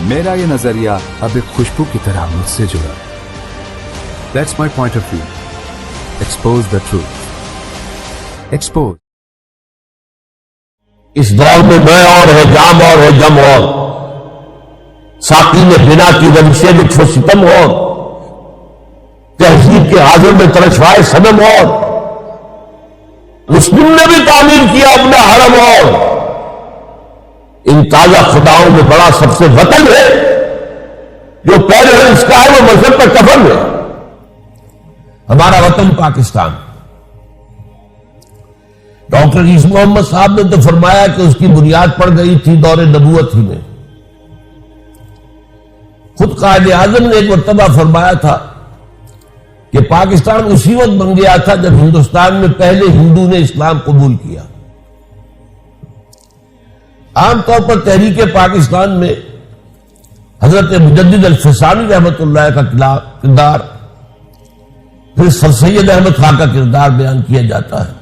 میرا یہ نظریہ اب ایک خوشبو کی طرح مجھ سے جڑا. That's my point of view. Expose the truth. Expose. اس دور میں میں اور ہے جام اور ہے جم اور ساقی میں بنا کی رنشے میں چھو ستم اور تہذیب کے حاضر میں ترشوائے صنم اور مسلم نے بھی تعمیر کیا اپنا حرم اور ان تازہ خداؤں میں بڑا سب سے وطن ہے جو پیرنٹس کا ہے وہ مذہب پر کفن ہے. ہمارا وطن پاکستان. ڈاکٹر عیسی محمد صاحب نے تو فرمایا کہ اس کی بنیاد پڑ گئی تھی دور نبوت ہی میں. خود قائد اعظم نے ایک مرتبہ فرمایا تھا کہ پاکستان اسی وقت بن گیا تھا جب ہندوستان میں پہلے ہندو نے اسلام قبول کیا. عام طور پر تحریک پاکستان میں حضرت مجدد الفسانی رحمت اللہ کا کردار، پھر سر سید احمد خان کا کردار بیان کیا جاتا ہے.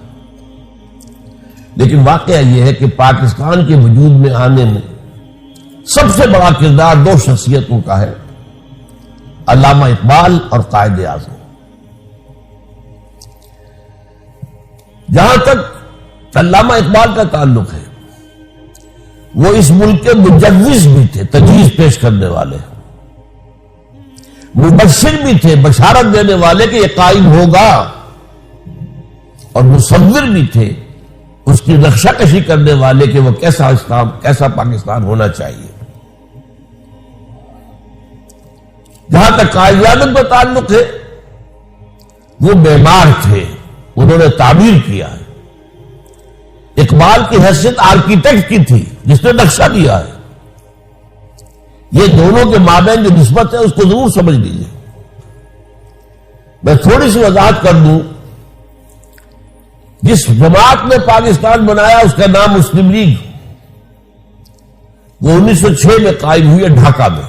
لیکن واقعہ یہ ہے کہ پاکستان کے وجود میں آنے میں سب سے بڑا کردار دو شخصیتوں کا ہے، علامہ اقبال اور قائد اعظم. جہاں تک علامہ اقبال کا تعلق ہے، وہ اس ملک کے مجوز بھی تھے، تجویز پیش کرنے والے، مبشر بھی تھے، بشارت دینے والے کہ یہ قائم ہوگا، اور مصور بھی تھے، اس کی نقشہ کشی کرنے والے کہ وہ کیسا اسلام، کیسا پاکستان ہونا چاہیے. جہاں تک قائد اعظم کا تعلق ہے، وہ معمار تھے، انہوں نے تعمیر کیا ہے. اقبال کی حیثیت آرکیٹیکٹ کی تھی جس نے نقشہ دیا ہے. یہ دونوں کے مابین جو نسبت ہے اس کو ضرور سمجھ لیجیے. میں تھوڑی سی وضاحت کر دوں. جس جماعت نے پاکستان بنایا اس کا نام مسلم لیگ، وہ 1906 میں قائم ہوئی ہے ڈھاکہ میں.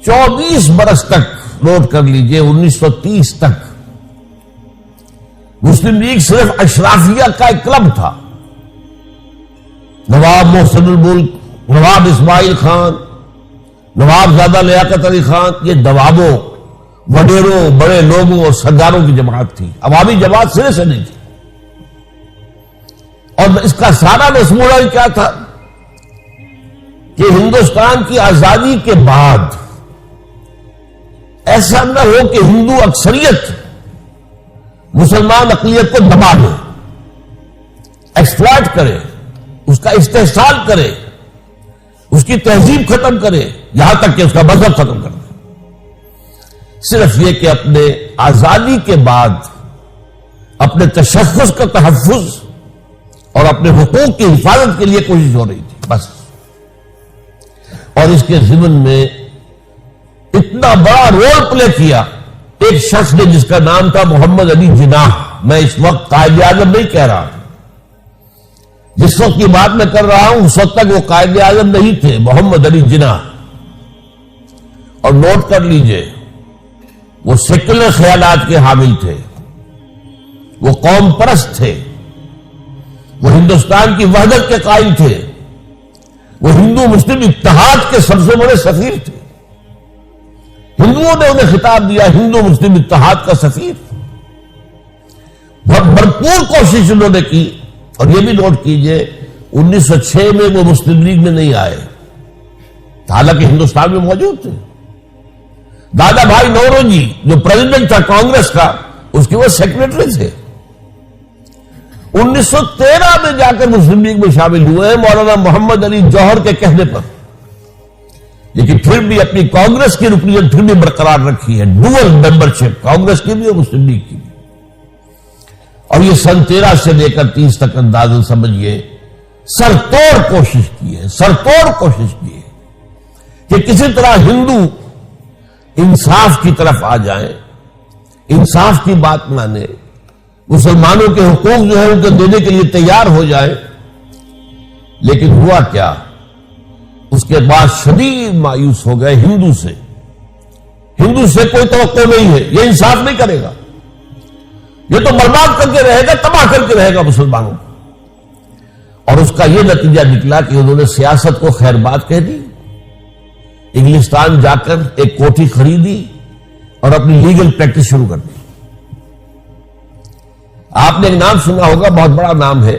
24 برس تک نوٹ کر لیجئے، 1930 تک مسلم لیگ صرف اشرافیہ کا ایک کلب تھا. نواب محسن الملک، نواب اسماعیل خان، نواب زادہ لیاقت علی خان، یہ نوابوں، وڈیروں، بڑے لوگوں اور سرداروں کی جماعت تھی. عوامی جماعت سرے سے نہیں تھی. اور اس کا سارا مضمون کیا تھا کہ ہندوستان کی آزادی کے بعد ایسا نہ ہو کہ ہندو اکثریت مسلمان اقلیت کو دبا دے، ایکسپلائٹ کرے، اس کا استحصال کرے، اس کی تہذیب ختم کرے، یہاں تک کہ اس کا مذہب ختم کر دے. صرف یہ کہ اپنے آزادی کے بعد اپنے تشخص کا تحفظ اور اپنے حقوق کی حفاظت کے لیے کوشش ہو رہی تھی بس. اور اس کے ضمن میں اتنا بڑا رول پلے کیا ایک شخص نے جس کا نام تھا محمد علی جناح. میں اس وقت قائد اعظم نہیں کہہ رہا، جس وقت کی بات میں کر رہا ہوں اس وقت تک وہ قائد اعظم نہیں تھے، محمد علی جناح. اور نوٹ کر لیجئے، وہ سیکولر خیالات کے حامل تھے، وہ قوم پرست تھے، وہ ہندوستان کی وحدت کے قائل تھے، وہ ہندو مسلم اتحاد کے سب سے بڑے سفیر تھے. ہندوؤں نے انہیں خطاب دیا ہندو مسلم اتحاد کا سفیر. بہت بھرپور کوشش انہوں نے کی. اور یہ بھی نوٹ کیجئے 1906 میں وہ مسلم لیگ میں نہیں آئے، حالانکہ ہندوستان میں موجود تھے. دادا بھائی نوروجی جو پریزیڈنٹ تھا کانگریس کا، اس کے وہ سیکریٹری تھے. 1913 میں جا کر مسلم لیگ میں شامل ہوئے ہیں مولانا محمد علی جوہر کے کہنے پر. لیکن پھر بھی اپنی کانگریس کی رکنیت پھر بھی برقرار رکھی ہے، ڈوئل ممبرشپ، کانگریس کی بھی اور مسلم لیگ کی بھی. اور یہ سن 13 سے لے کر 30 تک اندازہ سمجھیے سرتوڑ کوشش کی ہے، سرتوڑ کوشش کی ہے کہ کسی طرح ہندو انصاف کی طرف آ جائیں، انصاف کی بات مانے، مسلمانوں کے حقوق جو ہے ان کو دینے کے لیے تیار ہو جائیں. لیکن ہوا کیا؟ اس کے بعد شدید مایوس ہو گئے ہندو سے. ہندو سے کوئی توقع نہیں ہے، یہ انصاف نہیں کرے گا، یہ تو برباد کر کے رہے گا، تباہ کر کے رہے گا مسلمانوں کو. اور اس کا یہ نتیجہ نکلا کہ انہوں نے سیاست کو خیر بات کہہ دی، انگلستان جا کر ایک کوٹھی خریدی اور اپنی لیگل پریکٹس شروع کر دی۔ آپ نے ایک نام سنا ہوگا، بہت بڑا نام ہے،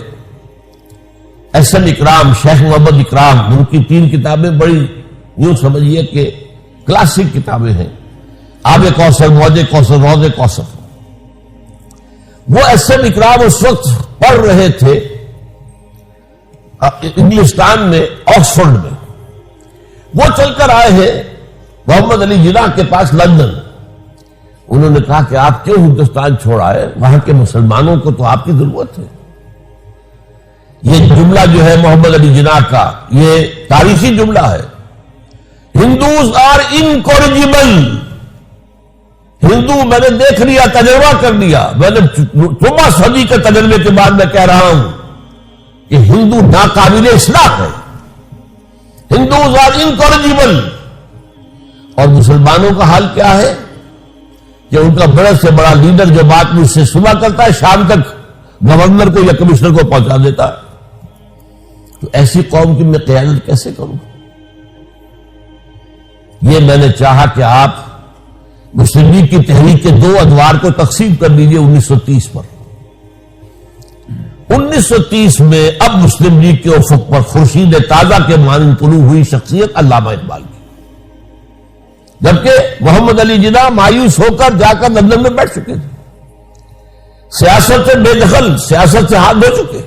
ایس ایم اکرام، شیخ محمد اکرام۔ ان کی 3 کتابیں بڑی یوں سمجھیے کہ کلاسک کتابیں ہیں، آب کوثر، موج کوثر، روض کوثر۔ وہ ایس ایم اکرام اس وقت پڑھ رہے تھے انگلستان میں، آکسفورڈ میں۔ وہ چل کر آئے ہیں محمد علی جناح کے پاس لندن۔ انہوں نے کہا کہ آپ کیوں ہندوستان چھوڑ آئے؟ وہاں کے مسلمانوں کو تو آپ کی ضرورت ہے۔ یہ جملہ جو ہے محمد علی جناح کا، یہ تاریخی جملہ ہے، ہندوز آر انکورجیبل۔ ہندو میں نے دیکھ لیا، تجربہ کر لیا، میں نے 14 صدی کے تجربے کے بعد میں کہہ رہا ہوں کہ ہندو ناقابل اصلاح ہے، ہندوز آر انکورجیبل۔ اور مسلمانوں کا حال کیا ہے کہ ان کا بڑے سے بڑا لیڈر جو بات مجھ سے صبح کرتا ہے، شام تک گورنر کو یا کمشنر کو پہنچا دیتا ہے۔ تو ایسی قوم کی میں قیادت کیسے کروں؟ یہ میں نے چاہا کہ آپ مسلم لیگ کی تحریک کے 2 ادوار کو تقسیم کر لیجئے 1930 پر۔ 1930 میں اب مسلم لیگ کے افق پر خورشید تازہ کے مانند طلوع ہوئی شخصیت علامہ اقبال کی، جبکہ محمد علی جناح مایوس ہو کر جا کر لندن میں بیٹھ چکے تھے، سیاست سے بے دخل، سیاست سے ہاتھ دھو چکے۔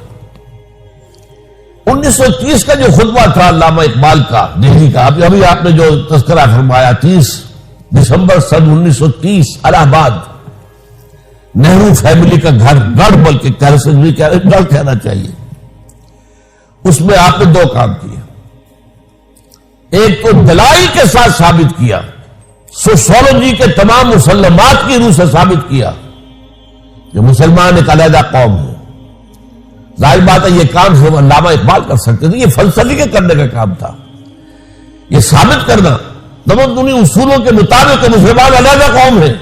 1930 کا جو خطبہ تھا علامہ اقبال کا دہلی کا، ابھی آپ نے جو تذکرہ فرمایا، 30 دسمبر سن 1930 الہ آباد، نہرو فیملی کا گھر بلکہ گھر کہنا چاہیے۔ اس میں آپ نے 2 کام کیے، ایک تو دلائل کے ساتھ ثابت کیا، سوشولوجی کے تمام مسلمات کی روح سے ثابت کیا کہ مسلمان ایک علیحدہ قوم ہے۔ ظاہر بات ہے یہ کام صرف علامہ اقبال کر سکتے تھے، یہ فلسفی کے کرنے کا کام تھا، یہ ثابت کرنا تمدنی اصولوں کے مطابق کہ مسلمان علیحدہ قوم ہے،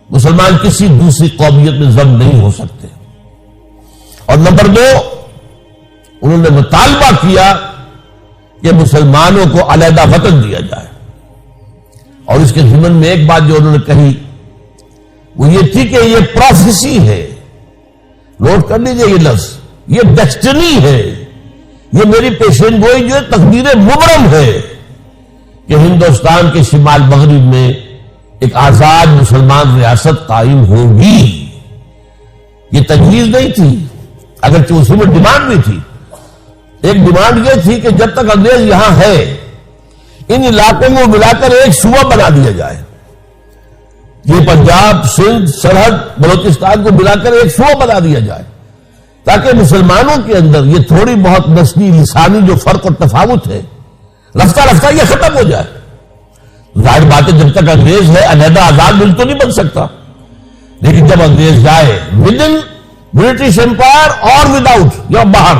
مسلمان کسی دوسری قومیت میں ضم نہیں ہو سکتے۔ اور نمبر 2، انہوں نے مطالبہ کیا کہ مسلمانوں کو علیحدہ وطن دیا جائے۔ اور اس کے ضمن میں ایک بات جو انہوں نے کہی وہ یہ تھی کہ یہ پروفیسی ہے، نوٹ کر لیجئے یہ لفظ، یہ ڈیسٹنی ہے، یہ میری پیشین گوئی جو ہے تقدیر مبرم ہے کہ ہندوستان کے شمال مغرب میں ایک آزاد مسلمان ریاست قائم ہوگی۔ یہ تجویز نہیں تھی، اگرچہ اسی میں ڈیمانڈ بھی تھی۔ ایک ڈیمانڈ یہ تھی کہ جب تک انگریز یہاں ہے ان علاقوں کو ملا کر ایک صوبہ بنا دیا جائے، یہ پنجاب، سندھ، سرحد، بلوچستان کو ملا کر ایک صوبہ بنا دیا جائے، تاکہ مسلمانوں کے اندر یہ تھوڑی بہت نسلی لسانی جو فرق اور تفاوت ہے رفتہ رفتہ یہ ختم ہو جائے۔ ظاہر بات ہے جب تک انگریز ہے علیحدہ آزاد ملک تو نہیں بن سکتا، لیکن جب انگریز جائے ود ان برٹش امپائر اور ود آؤٹ یا باہر،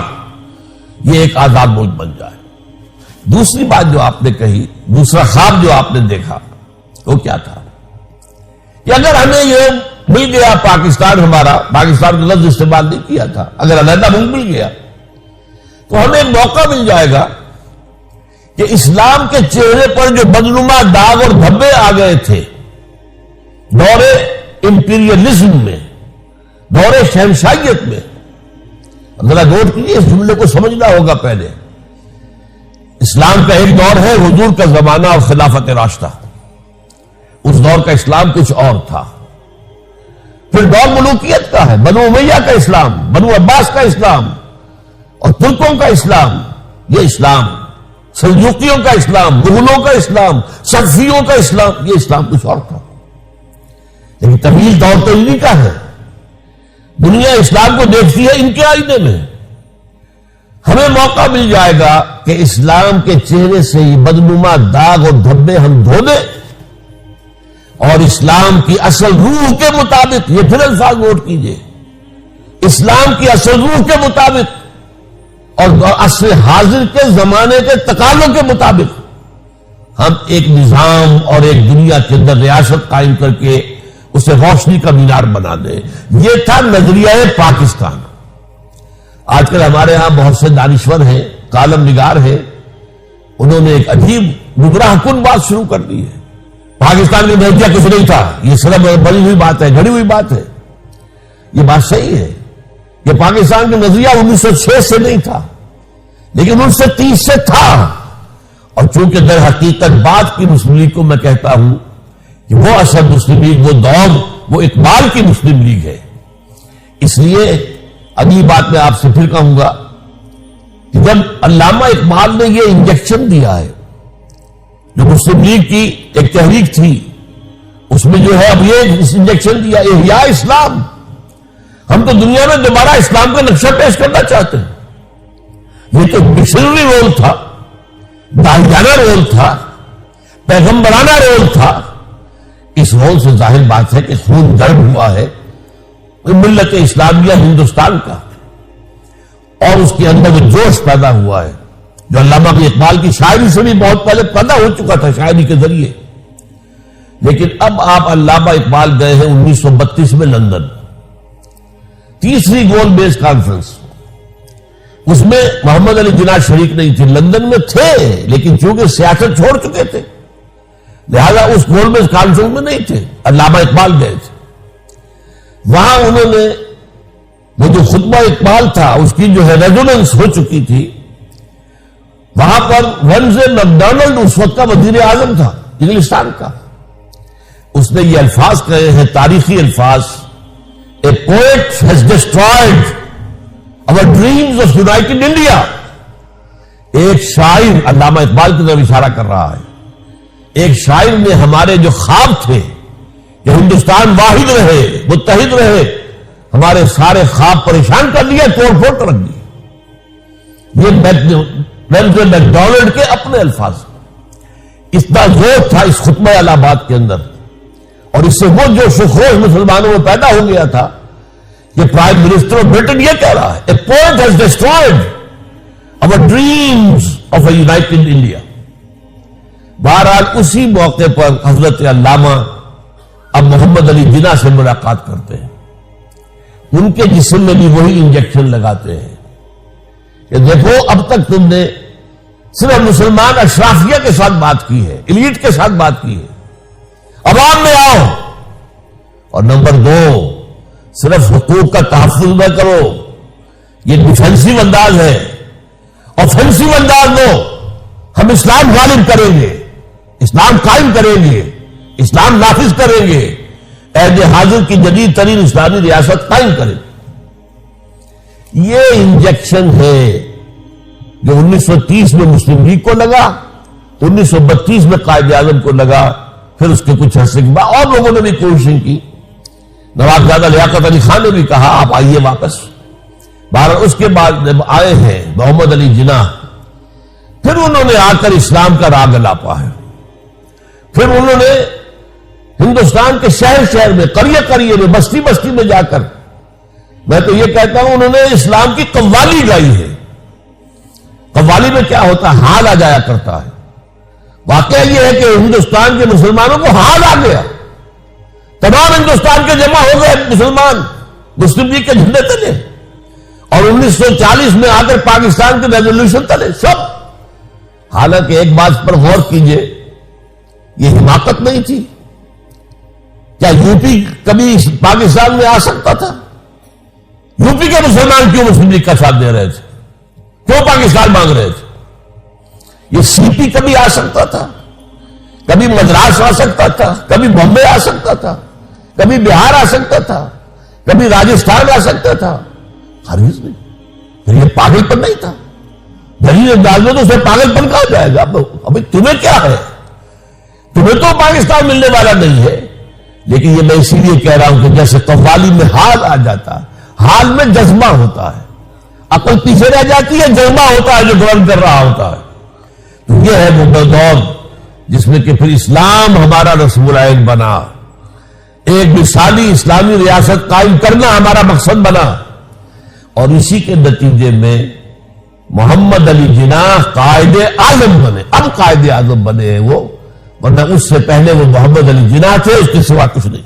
یہ ایک آزاد ملک بن جائے۔ دوسری بات جو آپ نے کہی، دوسرا خواب جو آپ نے دیکھا وہ کیا تھا کہ اگر ہمیں یہ مل گیا پاکستان، ہمارا پاکستان کا لفظ استعمال نہیں کیا تھا، اگر علیحدہ ملک مل گیا تو ہمیں ایک موقع مل جائے گا کہ اسلام کے چہرے پر جو بدنما داغ اور دھبے آ گئے تھے دور امپیریلزم میں، دور شہنشاہیت میں، ذرا نوٹ کیجیے اس جملے کو سمجھنا ہوگا۔ پہلے اسلام کا ایک دور ہے حضور کا زمانہ اور خلافت راشدہ، اس دور کا اسلام کچھ اور تھا۔ پھر دور ملوکیت کا ہے، بنو امیہ کا اسلام، بنو عباس کا اسلام اور ترکوں کا اسلام، یہ اسلام، سلجوقیوں کا اسلام، مغلوں کا اسلام، صفویوں کا اسلام، یہ اسلام کچھ اور تھا۔ لیکن طویل دور تو انہی کا ہے، دنیا اسلام کو دیکھتی ہے ان کے آئینے میں۔ ہمیں موقع مل جائے گا کہ اسلام کے چہرے سے یہ بدنما داغ اور دھبے ہم دھو دیں اور اسلام کی اصل روح کے مطابق، یہ پھر الفاظ نوٹ کیجئے، اسلام کی اصل روح کے مطابق اور عصر حاضر کے زمانے کے تقاضوں کے مطابق ہم ایک نظام اور ایک دنیا کے اندر ریاست قائم کر کے اسے روشنی کا مینار بنا دیں۔ یہ تھا نظریہ پاکستان۔ آج کل ہمارے ہاں بہت سے دانشور ہیں، کالم نگار ہیں، انہوں نے ایک عجیب گمراہ کن بات شروع کر دی ہے. پاکستان میں نظریہ کچھ نہیں تھا، یہ صرف بڑی ہوئی بات ہے، گھڑی ہوئی بات ہے. یہ بات صحیح ہے کہ پاکستان کا نظریہ 1906 سے نہیں تھا، لیکن 1930 سے تھا. اور چونکہ در حقیقت بات کی مسلم لیگ کو میں کہتا ہوں کہ وہ اصل مسلم لیگ، وہ دور، وہ اقبال کی مسلم لیگ ہے. اس لیے اگلی بات میں آپ سے پھر کہوں گا کہ جب علامہ اقبال نے یہ انجیکشن دیا ہے، جو مسلم لیگ کی ایک تحریک تھی، اس میں جو ہے اب یہ انجیکشن دیا احیاء اسلام. ہم تو دنیا میں دوبارہ اسلام کا نقشہ پیش کرنا چاہتے ہیں. یہ تو مشنری رول تھا، داعیانہ رول تھا، پیغمبرانہ رول تھا. اس رول سے ظاہر بات ہے کہ خون گرم ہوا ہے ملت اسلامیہ ہندوستان کا، اور اس کے اندر وہ جوش پیدا ہوا ہے جو علامہ اقبال کی شاعری سے بھی بہت پہلے پیدا ہو چکا تھا، شاعری کے ذریعے. لیکن اب آپ علامہ اقبال گئے ہیں 1932 میں لندن، تیسری گول بیس کانفرنس. اس میں محمد علی جناح شریک نہیں تھے، لندن میں تھے لیکن چونکہ سیاست چھوڑ چکے تھے لہذا اس گول بیس کانفرنس میں نہیں تھے. علامہ اقبال گئے تھے. وہاں انہوں نے وہ جو خطبہ اقبال تھا اس کی جو ہے ریزوننس ہو چکی تھی. وہاں پر ونزے میکڈونلڈ اس وقت کا وزیر اعظم تھا انگلستان کا. اس نے یہ الفاظ کہے ہیں، تاریخی الفاظ: a poet has destroyed our dreams of united India. ایک شاعر، علامہ اقبال کی طرف اشارہ کر رہا ہے، ایک شاعر نے ہمارے جو خواب تھے کہ ہندوستان واحد رہے، متحد رہے، ہمارے سارے خواب پریشان کر دیے، توڑ پھوڑ کر رکھ دیے. یہ ونزے میکڈونلڈ کے اپنے الفاظ. اتنا زور تھا اس خطبہ الہ آباد کے اندر، اور اس سے وہ جو خروش مسلمانوں میں پیدا ہو گیا تھا کہ پرائم منسٹر آف برٹن یہ کہہ رہا ہے: a poet has destroyed our dreams of a united India. بہرحال اسی موقع پر حضرت علامہ اب محمد علی جناح سے ملاقات کرتے ہیں. ان کے جسم میں بھی وہی انجیکشن لگاتے ہیں کہ دیکھو اب تک تم نے صرف مسلمان اشرافیہ کے ساتھ بات کی ہے، ایلیٹ کے ساتھ بات کی ہے، عوام میں آؤ. اور نمبر 2، صرف حقوق کا تحفظ نہ کرو، یہ ڈیفینسو انداز ہے. آفینسو انداز لو، ہم اسلام غالب کریں گے، اسلام قائم کریں گے، اسلام نافذ کریں گے، عہد حاضر کی جدید ترین اسلامی ریاست قائم کریں گے. یہ انجیکشن ہے جو 1930 میں مسلم لیگ کو لگا، 1932 میں قائد اعظم کو لگا، پھر اس کے کچھ عرصے کے بعد اور لوگوں نے بھی کوشش کی. نوابزادہ لیاقت علی خان نے بھی کہا آپ آئیے واپس. بہرحال اس کے بعد جب آئے ہیں محمد علی جناح، پھر انہوں نے آ کر اسلام کا راگ الاپا ہے. پھر انہوں نے ہندوستان کے شہر شہر میں، قریے قریے میں، بستی بستی میں جا کر، میں تو یہ کہتا ہوں انہوں نے اسلام کی قوالی گائی ہے. قوالی میں کیا ہوتا ہے؟ حال آ جایا کرتا ہے. واقعہ یہ ہے کہ ہندوستان کے مسلمانوں کو حال آ گیا، تمام ہندوستان کے جمع ہو گئے مسلمان مسلم لیگ کے جھنڈے تلے، اور 1940 میں آ کر پاکستان کے ریزولوشن تلے سب. حالانکہ ایک بات پر غور کیجئے، یہ حماقت نہیں تھی. کیا یو پی کبھی پاکستان میں آ سکتا تھا؟ یو پی کے مسلمان کیوں مسلم لیگ کا ساتھ دے رہے تھے؟ کیوں پاکستان مانگ رہے تھے؟ یہ سی پی کبھی آ سکتا تھا، کبھی مدراس آ سکتا تھا، کبھی بمبے آ سکتا تھا، کبھی بہار آ سکتا تھا، کبھی راجستھان آ سکتا تھا. ہرگز نہیں. پھر یہ پاگل پن نہیں تھا. دلیل ڈال دو تو اسے پاگل پن کہا جائے گا. ابھی تمہیں کیا ہے؟ تمہیں تو پاکستان ملنے والا نہیں ہے. لیکن یہ میں اسی لیے کہہ رہا ہوں کہ جیسے قوالی میں حال آ جاتا ہے، حال میں جذبہ ہوتا ہے، عقل پیچھے رہ جاتی ہے، جذبہ ہوتا ہے جو گورن کر رہا ہوتا ہے. تو یہ ہے وہ دور جس میں کہ پھر اسلام ہمارا رسم العین بنا، ایک مثالی اسلامی ریاست قائم کرنا ہمارا مقصد بنا. اور اسی کے نتیجے میں محمد علی جناح قائد اعظم بنے. اب قائد اعظم بنے ہیں وہ، ورنہ اس سے پہلے وہ محمد علی جناح تھے، اس کے سوا کچھ نہیں.